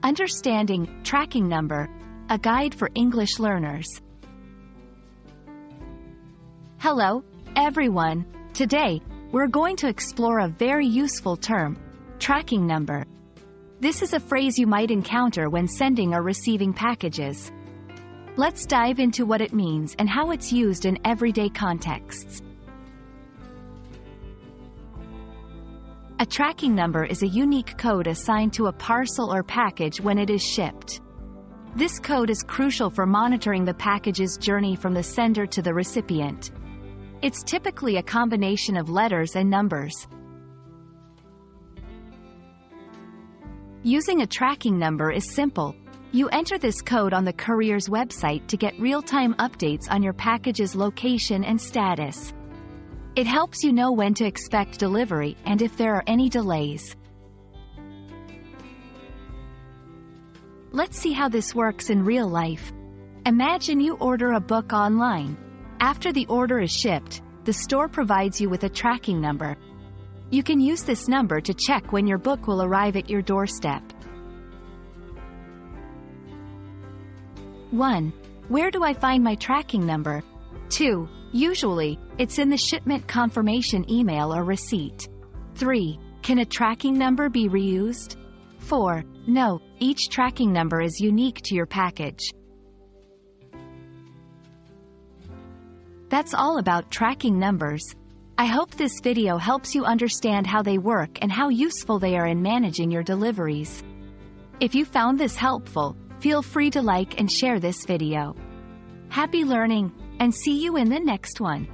Understanding tracking number, a guide for English learners. Hello, everyone. Today, we're going to explore a very useful term, tracking number. This is a phrase you might encounter when sending or receiving packages. Let's dive into what it means and how it's used in everyday contexts. A tracking number is a unique code assigned to a parcel or package when it is shipped. This code is crucial for monitoring the package's journey from the sender to the recipient. It's typically a combination of letters and numbers. Using a tracking number is simple. You enter this code on the courier's website to get real-time updates on your package's location and status. It helps you know when to expect delivery and if there are any delays. Let's see how this works in real life. Imagine you order a book online. After the order is shipped, the store provides you with a tracking number. You can use this number to check when your book will arrive at your doorstep. 1. Where do I find my tracking number? 2. Usually, it's in the shipment confirmation email or receipt. 3. Can a tracking number be reused? 4. No, each tracking number is unique to your package. That's all about tracking numbers. I hope this video helps you understand how they work and how useful they are in managing your deliveries. If you found this helpful, feel free to like and share this video. Happy learning, and see you in the next one.